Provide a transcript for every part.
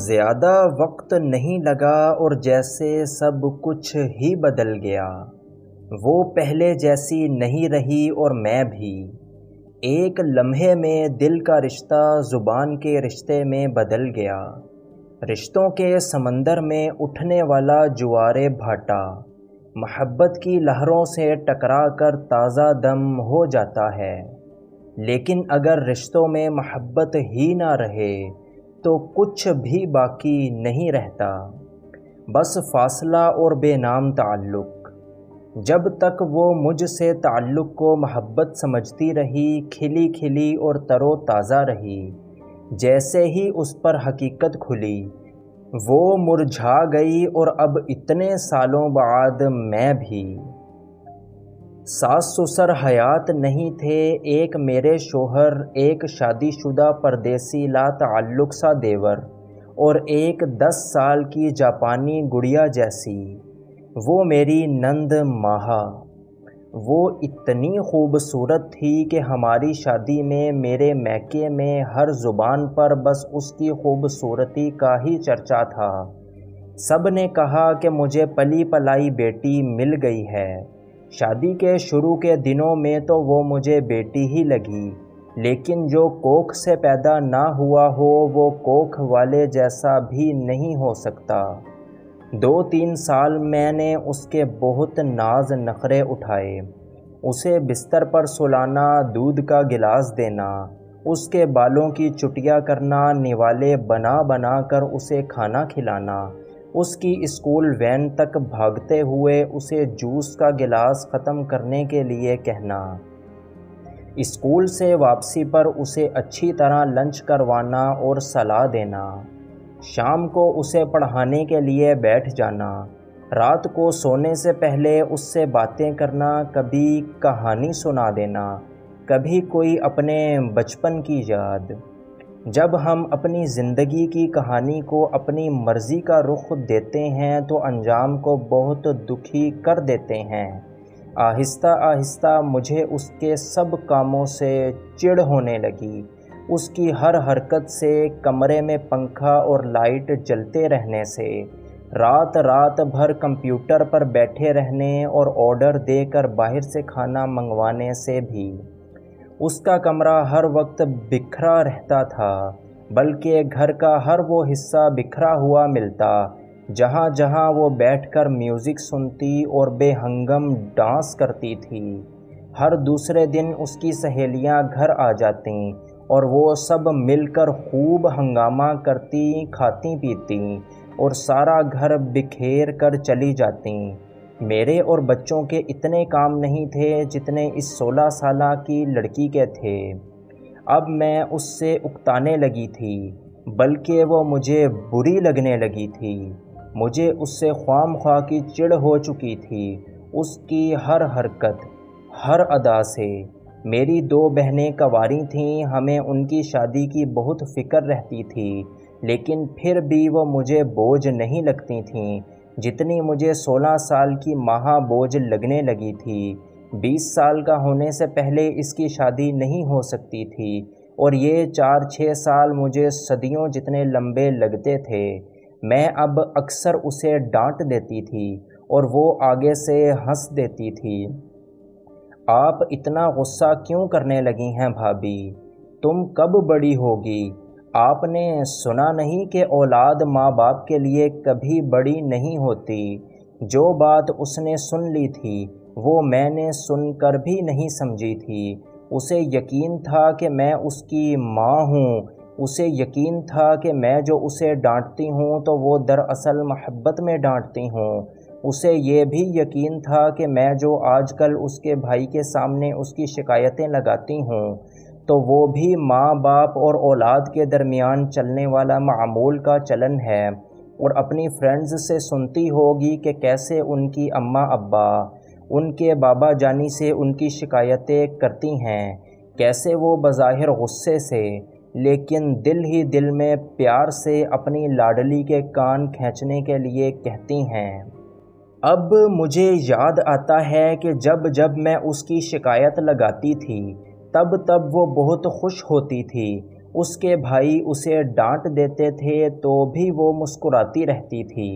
زیادہ وقت نہیں لگا اور جیسے سب کچھ ہی بدل گیا۔ وہ پہلے جیسی نہیں رہی اور میں بھی۔ ایک لمحے میں دل کا رشتہ زبان کے رشتے میں بدل گیا۔ رشتوں کے سمندر میں اٹھنے والا جوار بھاٹا محبت کی لہروں سے ٹکرا کر تازہ دم ہو جاتا ہے، لیکن اگر رشتوں میں محبت ہی نہ رہے تو کچھ بھی باقی نہیں رہتا، بس فاصلہ اور بے نام تعلق۔ جب تک وہ مجھ سے تعلق کو محبت سمجھتی رہی، کھلی کھلی اور تر و تازہ رہی، جیسے ہی اس پر حقیقت کھلی وہ مرجھا گئی، اور اب اتنے سالوں بعد میں بھی۔ ساس سسر حیات نہیں تھے، ایک میرے شوہر، ایک شادی شدہ پردیسی لا تعلق سا دیور، اور ایک 10 سال کی جاپانی گڑیا جیسی وہ میری نند ماہا۔ وہ اتنی خوبصورت تھی کہ ہماری شادی میں میرے میکے میں ہر زبان پر بس اس کی خوبصورتی کا ہی چرچا تھا۔ سب نے کہا کہ مجھے پلی پلائی بیٹی مل گئی ہے۔ شادی کے شروع کے دنوں میں تو وہ مجھے بیٹی ہی لگی، لیکن جو کوکھ سے پیدا نہ ہوا ہو وہ کوکھ والے جیسا بھی نہیں ہو سکتا۔ 2-3 سال میں نے اس کے بہت ناز نخرے اٹھائے، اسے بستر پر سلانا، دودھ کا گلاس دینا، اس کے بالوں کی چٹیاں کرنا، نوالے بنا بنا کر اسے کھانا کھلانا، اس کی اسکول وین تک بھاگتے ہوئے اسے جوس کا گلاس ختم کرنے کے لیے کہنا، اسکول سے واپسی پر اسے اچھی طرح لنچ کروانا اور سلا دینا، شام کو اسے پڑھانے کے لیے بیٹھ جانا، رات کو سونے سے پہلے اس سے باتیں کرنا، کبھی کہانی سنا دینا، کبھی کوئی اپنے بچپن کی یاد۔ جب ہم اپنی زندگی کی کہانی کو اپنی مرضی کا رخ دیتے ہیں تو انجام کو بہت دکھی کر دیتے ہیں۔ آہستہ آہستہ مجھے اس کے سب کاموں سے چڑ ہونے لگی، اس کی ہر حرکت سے، کمرے میں پنکھا اور لائٹ جلتے رہنے سے، رات رات بھر کمپیوٹر پر بیٹھے رہنے اور آرڈر دے کر باہر سے کھانا منگوانے سے بھی۔ اس کا کمرہ ہر وقت بکھرا رہتا تھا، بلکہ گھر کا ہر وہ حصہ بکھرا ہوا ملتا جہاں جہاں وہ بیٹھ کر میوزک سنتی اور بے ہنگم ڈانس کرتی تھی۔ ہر دوسرے دن اس کی سہیلیاں گھر آ جاتیں اور وہ سب مل کر خوب ہنگامہ کرتی، کھاتی پیتی اور سارا گھر بکھیر کر چلی جاتیں۔ میرے اور بچوں کے اتنے کام نہیں تھے جتنے اس 16 سالہ کی لڑکی کے تھے۔ اب میں اس سے اکتانے لگی تھی، بلکہ وہ مجھے بری لگنے لگی تھی۔ مجھے اس سے خواہ مخواہ کی چڑ ہو چکی تھی، اس کی ہر حرکت، ہر ادا سے۔ میری 2 بہنیں کنواری تھیں، ہمیں ان کی شادی کی بہت فکر رہتی تھی، لیکن پھر بھی وہ مجھے بوجھ نہیں لگتی تھیں جتنی مجھے 16 سال کی ماہا بوجھ لگنے لگی تھی۔ 20 سال کا ہونے سے پہلے اس کی شادی نہیں ہو سکتی تھی، اور یہ 4-6 سال مجھے صدیوں جتنے لمبے لگتے تھے۔ میں اب اکثر اسے ڈانٹ دیتی تھی اور وہ آگے سے ہنس دیتی تھی۔ آپ اتنا غصہ کیوں کرنے لگی ہیں بھابھی؟ تم کب بڑی ہوگی؟ آپ نے سنا نہیں کہ اولاد ماں باپ کے لیے کبھی بڑی نہیں ہوتی؟ جو بات اس نے سن لی تھی وہ میں نے سن کر بھی نہیں سمجھی تھی۔ اسے یقین تھا کہ میں اس کی ماں ہوں، اسے یقین تھا کہ میں جو اسے ڈانٹتی ہوں تو وہ دراصل محبت میں ڈانٹتی ہوں۔ اسے یہ بھی یقین تھا کہ میں جو آج کل اس کے بھائی کے سامنے اس کی شکایتیں لگاتی ہوں تو وہ بھی ماں باپ اور اولاد کے درمیان چلنے والا معمول کا چلن ہے، اور اپنی فرینڈز سے سنتی ہوگی کہ کیسے ان کی اماں ابا ان کے بابا جانی سے ان کی شکایتیں کرتی ہیں، کیسے وہ بظاہر غصے سے لیکن دل ہی دل میں پیار سے اپنی لاڈلی کے کان کھینچنے کے لیے کہتی ہیں۔ اب مجھے یاد آتا ہے کہ جب جب میں اس کی شکایت لگاتی تھی تب وہ بہت خوش ہوتی تھی اس کے بھائی اسے ڈانٹ دیتے تھے تو بھی وہ مسکراتی رہتی تھی۔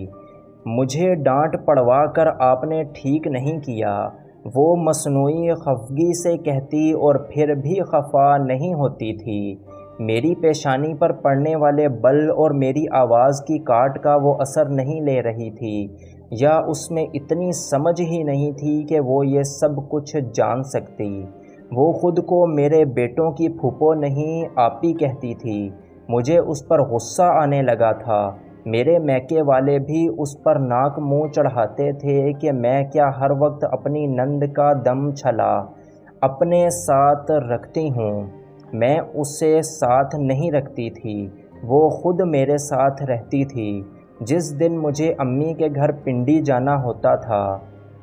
مجھے ڈانٹ پڑوا کر آپ نے ٹھیک نہیں کیا، وہ مصنوعی خفگی سے کہتی اور پھر بھی خفا نہیں ہوتی تھی۔ میری پیشانی پر پڑنے والے بل اور میری آواز کی کاٹ کا وہ اثر نہیں لے رہی تھی، یا اس میں اتنی سمجھ ہی نہیں تھی کہ وہ یہ سب کچھ جان سکتی۔ وہ خود کو میرے بیٹوں کی پھوپھو نہیں آپی کہتی تھی۔ مجھے اس پر غصہ آنے لگا تھا۔ میرے میکے والے بھی اس پر ناک منہ چڑھاتے تھے کہ میں کیا ہر وقت اپنی نند کا دم چھلا اپنے ساتھ رکھتی ہوں۔ میں اسے ساتھ نہیں رکھتی تھی، وہ خود میرے ساتھ رہتی تھی۔ جس دن مجھے امی کے گھر پنڈی جانا ہوتا تھا،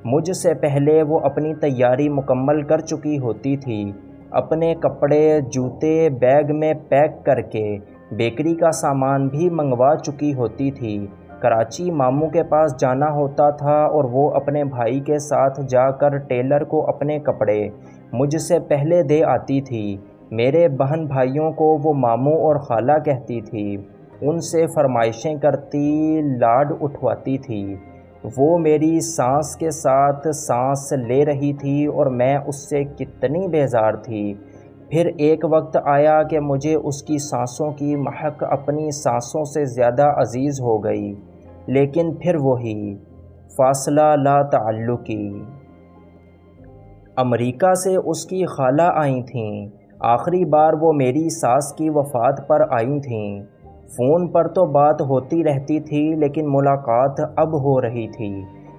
مجھ سے پہلے وہ اپنی تیاری مکمل کر چکی ہوتی تھی، اپنے کپڑے جوتے بیگ میں پیک کر کے بیکری کا سامان بھی منگوا چکی ہوتی تھی۔ کراچی ماموں کے پاس جانا ہوتا تھا اور وہ اپنے بھائی کے ساتھ جا کر ٹیلر کو اپنے کپڑے مجھ سے پہلے دے آتی تھی۔ میرے بہن بھائیوں کو وہ ماموں اور خالہ کہتی تھی، ان سے فرمائشیں کرتی، لاڈ اٹھواتی تھی۔ وہ میری سانس کے ساتھ سانس لے رہی تھی اور میں اس سے کتنی بیزار تھی۔ پھر ایک وقت آیا کہ مجھے اس کی سانسوں کی مہک اپنی سانسوں سے زیادہ عزیز ہو گئی، لیکن پھر وہی فاصلہ لا تعلقی۔ امریکہ سے اس کی خالہ آئی تھیں۔ آخری بار وہ میری ساس کی وفات پر آئی تھیں۔ فون پر تو بات ہوتی رہتی تھی، لیکن ملاقات اب ہو رہی تھی۔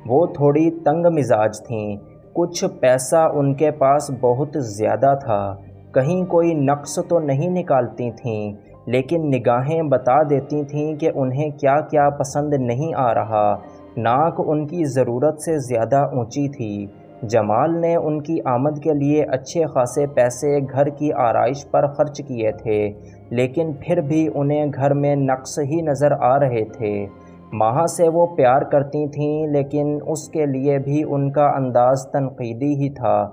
وہ تھوڑی تنگ مزاج تھیں۔ کچھ پیسہ ان کے پاس بہت زیادہ تھا۔ کہیں کوئی نقص تو نہیں نکالتی تھیں، لیکن نگاہیں بتا دیتی تھیں کہ انہیں کیا کیا پسند نہیں آ رہا۔ ناک ان کی ضرورت سے زیادہ اونچی تھی۔ جمال نے ان کی آمد کے لیے اچھے خاصے پیسے گھر کی آرائش پر خرچ کیے تھے، لیکن پھر بھی انہیں گھر میں نقص ہی نظر آ رہے تھے۔ ماہا سے وہ پیار کرتی تھیں، لیکن اس کے لیے بھی ان کا انداز تنقیدی ہی تھا۔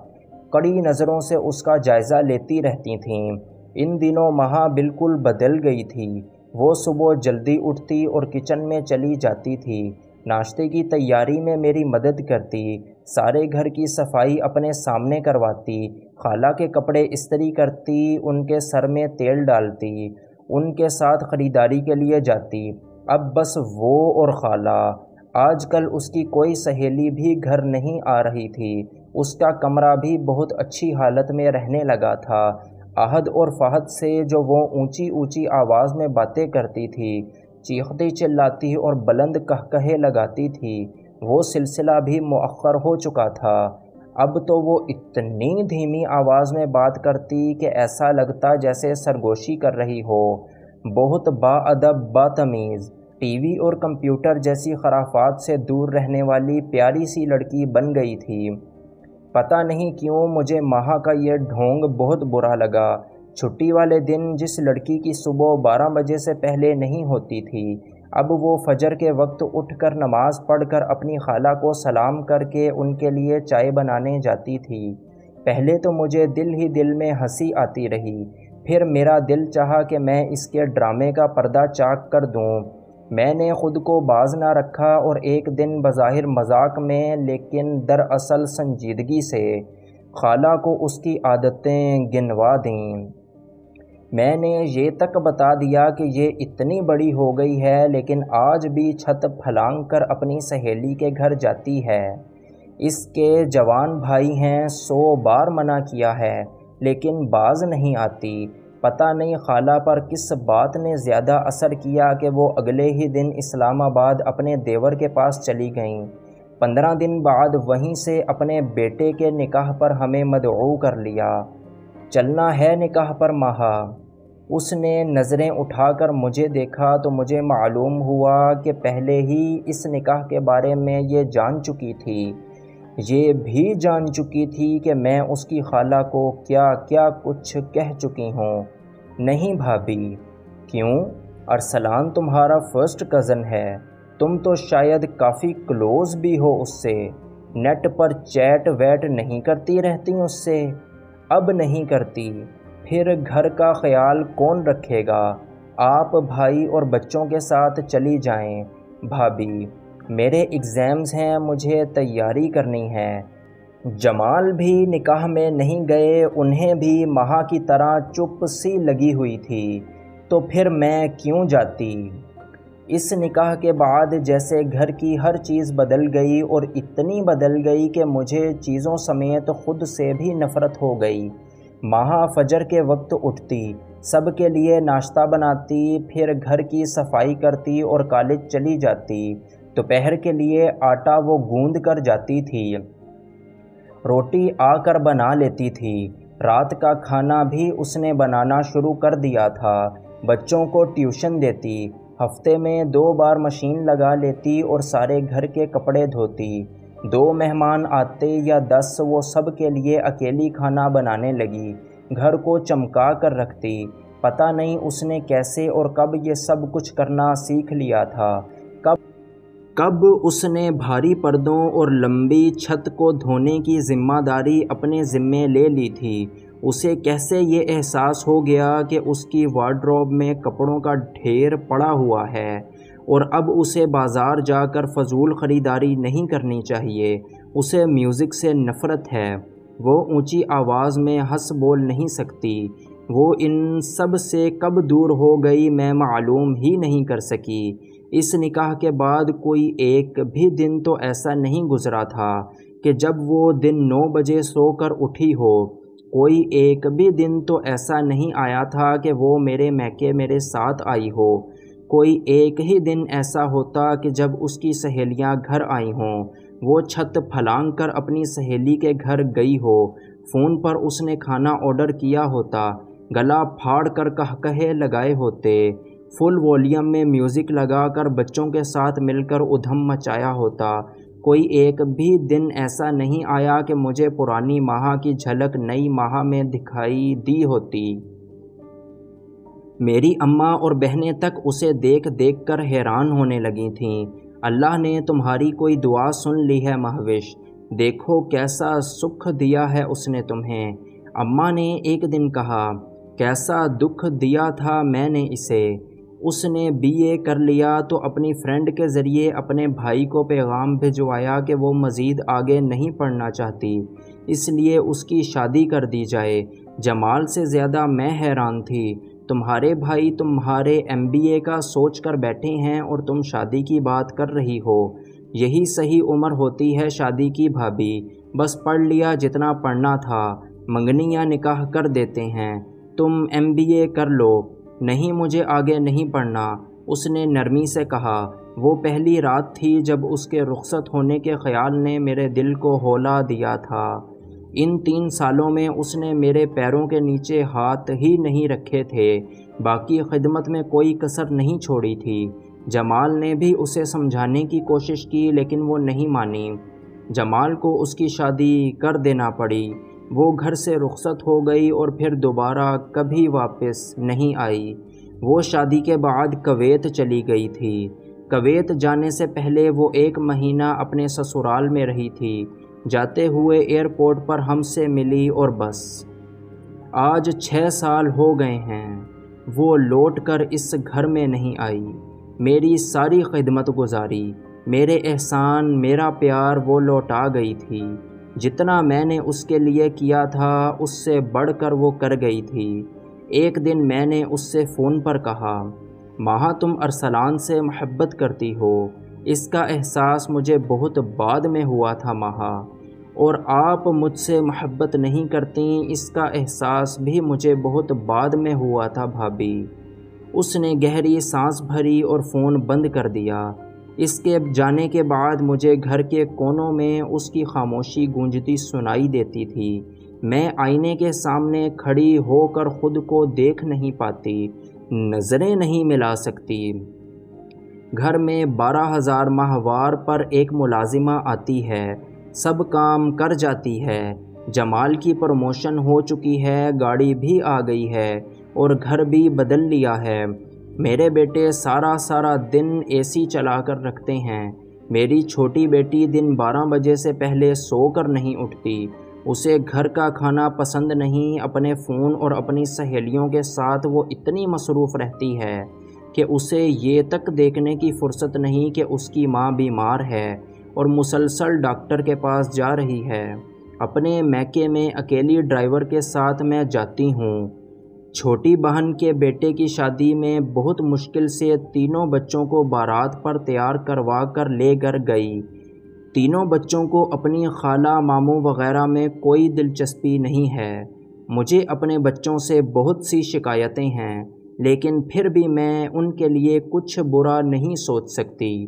کڑی نظروں سے اس کا جائزہ لیتی رہتی تھیں۔ ان دنوں ماہا بالکل بدل گئی تھی۔ وہ صبح جلدی اٹھتی اور کچن میں چلی جاتی تھی، ناشتے کی تیاری میں میری مدد کرتی، سارے گھر کی صفائی اپنے سامنے کرواتی، خالہ کے کپڑے استری کرتی، ان کے سر میں تیل ڈالتی، ان کے ساتھ خریداری کے لیے جاتی۔ اب بس وہ اور خالہ۔ آج کل اس کی کوئی سہیلی بھی گھر نہیں آ رہی تھی۔ اس کا کمرہ بھی بہت اچھی حالت میں رہنے لگا تھا۔ احد اور فہد سے جو وہ اونچی اونچی آواز میں باتیں کرتی تھی، چیختی چلاتی اور بلند کہکہے لگاتی تھی، وہ سلسلہ بھی مؤخر ہو چکا تھا۔ اب تو وہ اتنی دھیمی آواز میں بات کرتی کہ ایسا لگتا جیسے سرگوشی کر رہی ہو۔ بہت با ادب، باتمیز، ٹی وی اور کمپیوٹر جیسی خرافات سے دور رہنے والی پیاری سی لڑکی بن گئی تھی۔ پتہ نہیں کیوں مجھے ماہا کا یہ ڈھونگ بہت برا لگا۔ چھٹی والے دن جس لڑکی کی صبح 12 بجے سے پہلے نہیں ہوتی تھی، اب وہ فجر کے وقت اٹھ کر نماز پڑھ کر اپنی خالہ کو سلام کر کے ان کے لیے چائے بنانے جاتی تھی۔ پہلے تو مجھے دل ہی دل میں ہنسی آتی رہی، پھر میرا دل چاہا کہ میں اس کے ڈرامے کا پردہ چاک کر دوں۔ میں نے خود کو باز نہ رکھا اور ایک دن بظاہر مذاق میں لیکن دراصل سنجیدگی سے خالہ کو اس کی عادتیں گنوا دیں۔ میں نے یہ تک بتا دیا کہ یہ اتنی بڑی ہو گئی ہے لیکن آج بھی چھت پھلانگ کر اپنی سہیلی کے گھر جاتی ہے۔ اس کے جوان بھائی ہیں، 100 بار منع کیا ہے لیکن باز نہیں آتی۔ پتہ نہیں خالہ پر کس بات نے زیادہ اثر کیا کہ وہ اگلے ہی دن اسلام آباد اپنے دیور کے پاس چلی گئیں۔ 15 دن بعد وہیں سے اپنے بیٹے کے نکاح پر ہمیں مدعو کر لیا۔ چلنا ہے نکاح پر ماہا؟ اس نے نظریں اٹھا کر مجھے دیکھا تو مجھے معلوم ہوا کہ پہلے ہی اس نکاح کے بارے میں یہ جان چکی تھی۔ یہ بھی جان چکی تھی کہ میں اس کی خالہ کو کیا کیا کچھ کہہ چکی ہوں۔ نہیں بھابھی۔ کیوں؟ ارسلان تمہارا فرسٹ کزن ہے، تم تو شاید کافی کلوز بھی ہو اس سے۔ نیٹ پر چیٹ ویٹ نہیں کرتی رہتی اس سے؟ اب نہیں کرتی، پھر گھر کا خیال کون رکھے گا؟ آپ بھائی اور بچوں کے ساتھ چلی جائیں۔ بھابھی: میرے ایگزامز ہیں، مجھے تیاری کرنی ہے۔ جمال بھی نکاح میں نہیں گئے، انہیں بھی مہا کی طرح چپ سی لگی ہوئی تھی۔ تو پھر میں کیوں جاتی؟ اس نکاح کے بعد جیسے گھر کی ہر چیز بدل گئی، اور اتنی بدل گئی کہ مجھے چیزوں سمیت خود سے بھی نفرت ہو گئی۔ مہا فجر کے وقت اٹھتی، سب کے لیے ناشتہ بناتی، پھر گھر کی صفائی کرتی اور کالج چلی جاتی۔ دوپہر کے لیے آٹا وہ گوندھ کر جاتی تھی، روٹی آ کر بنا لیتی تھی۔ رات کا کھانا بھی اس نے بنانا شروع کر دیا تھا۔ بچوں کو ٹیوشن دیتی، ہفتے میں 2 بار مشین لگا لیتی اور سارے گھر کے کپڑے دھوتی۔ 2 مہمان آتے یا 10، وہ سب کے لیے اکیلی کھانا بنانے لگی، گھر کو چمکا کر رکھتی۔ پتہ نہیں اس نے کیسے اور کب یہ سب کچھ کرنا سیکھ لیا تھا، کب اس نے بھاری پردوں اور لمبی چھت کو دھونے کی ذمہ داری اپنے ذمے لے لی تھی۔ اسے کیسے یہ احساس ہو گیا کہ اس کی وارڈروب میں کپڑوں کا ڈھیر پڑا ہوا ہے، اور اب اسے بازار جا کر فضول خریداری نہیں کرنی چاہیے۔ اسے میوزک سے نفرت ہے، وہ اونچی آواز میں ہنس بول نہیں سکتی۔ وہ ان سب سے کب دور ہو گئی میں معلوم ہی نہیں کر سکی۔ اس نکاح کے بعد کوئی ایک بھی دن تو ایسا نہیں گزرا تھا کہ جب وہ دن 9 بجے سو کر اٹھی ہو۔ کوئی ایک بھی دن تو ایسا نہیں آیا تھا کہ وہ میرے میکے میرے ساتھ آئی ہو۔ کوئی ایک ہی دن ایسا ہوتا کہ جب اس کی سہیلیاں گھر آئی ہوں، وہ چھت پھلانگ کر اپنی سہیلی کے گھر گئی ہو، فون پر اس نے کھانا آرڈر کیا ہوتا، گلا پھاڑ کر قہقہے لگائے ہوتے، فل والیوم میں میوزک لگا کر بچوں کے ساتھ مل کر ادھم مچایا ہوتا۔ کوئی ایک بھی دن ایسا نہیں آیا کہ مجھے پرانی مہا کی جھلک نئی مہا میں دکھائی دی ہوتی۔ میری اماں اور بہنیں تک اسے دیکھ دیکھ کر حیران ہونے لگی تھیں۔ اللہ نے تمہاری کوئی دعا سن لی ہے مہوش، دیکھو کیسا سکھ دیا ہے اس نے تمہیں۔ اماں نے ایک دن کہا، کیسا دکھ دیا تھا میں نے اسے۔ اس نے BA کر لیا تو اپنی فرینڈ کے ذریعے اپنے بھائی کو پیغام بھجوایا کہ وہ مزید آگے نہیں پڑھنا چاہتی، اس لیے اس کی شادی کر دی جائے۔ جمال سے زیادہ میں حیران تھی، تمہارے بھائی تمہارے MBA کا سوچ کر بیٹھے ہیں اور تم شادی کی بات کر رہی ہو۔ یہی صحیح عمر ہوتی ہے شادی کی بھابھی، بس پڑھ لیا جتنا پڑھنا تھا، منگنی یا نکاح کر دیتے ہیں، تم MBA کر لو۔ نہیں مجھے آگے نہیں پڑھنا، اس نے نرمی سے کہا۔ وہ پہلی رات تھی جب اس کے رخصت ہونے کے خیال نے میرے دل کو ہولہ دیا تھا۔ ان 3 سالوں میں اس نے میرے پیروں کے نیچے ہاتھ ہی نہیں رکھے تھے، باقی خدمت میں کوئی کسر نہیں چھوڑی تھی۔ جمال نے بھی اسے سمجھانے کی کوشش کی لیکن وہ نہیں مانی۔ جمال کو اس کی شادی کر دینا پڑی۔ وہ گھر سے رخصت ہو گئی اور پھر دوبارہ کبھی واپس نہیں آئی۔ وہ شادی کے بعد کویت چلی گئی تھی۔ کویت جانے سے پہلے وہ 1 مہینہ اپنے سسرال میں رہی تھی۔ جاتے ہوئے ایئرپورٹ پر ہم سے ملی اور بس۔ آج 6 سال ہو گئے ہیں، وہ لوٹ کر اس گھر میں نہیں آئی۔ میری ساری خدمت گزاری، میرے احسان، میرا پیار وہ لوٹا گئی تھی۔ جتنا میں نے اس کے لیے کیا تھا اس سے بڑھ کر وہ کر گئی تھی۔ ایک دن میں نے اس سے فون پر کہا، مہا تم ارسلان سے محبت کرتی ہو، اس کا احساس مجھے بہت بعد میں ہوا تھا مہا، اور آپ مجھ سے محبت نہیں کرتی، اس کا احساس بھی مجھے بہت بعد میں ہوا تھا بھابھی۔ اس نے گہری سانس بھری اور فون بند کر دیا۔ اس کے جانے کے بعد مجھے گھر کے کونوں میں اس کی خاموشی گونجتی سنائی دیتی تھی۔ میں آئینے کے سامنے کھڑی ہو کر خود کو دیکھ نہیں پاتی، نظریں نہیں ملا سکتی۔ گھر میں 12,000 ماہوار پر ایک ملازمہ آتی ہے، سب کام کر جاتی ہے۔ جمال کی پروموشن ہو چکی ہے، گاڑی بھی آ گئی ہے اور گھر بھی بدل لیا ہے۔ میرے بیٹے سارا دن AC چلا کر رکھتے ہیں۔ میری چھوٹی بیٹی دن 12 بجے سے پہلے سو کر نہیں اٹھتی۔ اسے گھر کا کھانا پسند نہیں، اپنے فون اور اپنی سہیلیوں کے ساتھ وہ اتنی مصروف رہتی ہے کہ اسے یہ تک دیکھنے کی فرصت نہیں کہ اس کی ماں بیمار ہے اور مسلسل ڈاکٹر کے پاس جا رہی ہے۔ اپنے میکے میں اکیلی ڈرائیور کے ساتھ میں جاتی ہوں۔ چھوٹی بہن کے بیٹے کی شادی میں بہت مشکل سے تینوں بچوں کو بارات پر تیار کروا کر لے کر گئی۔ تینوں بچوں کو اپنی خالہ، ماموں وغیرہ میں کوئی دلچسپی نہیں ہے۔ مجھے اپنے بچوں سے بہت سی شکایتیں ہیں، لیکن پھر بھی میں ان کے لیے کچھ برا نہیں سوچ سکتی۔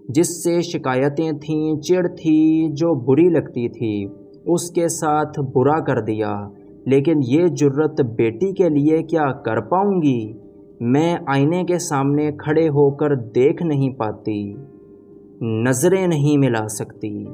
جس سے شکایتیں تھیں، چڑ تھی، جو بری لگتی تھی، اس کے ساتھ برا کر دیا، لیکن یہ جرت بیٹی کے لیے کیا کر پاؤں گی؟ میں آئینے کے سامنے کھڑے ہو کر دیکھ نہیں پاتی، نظریں نہیں ملا سکتی۔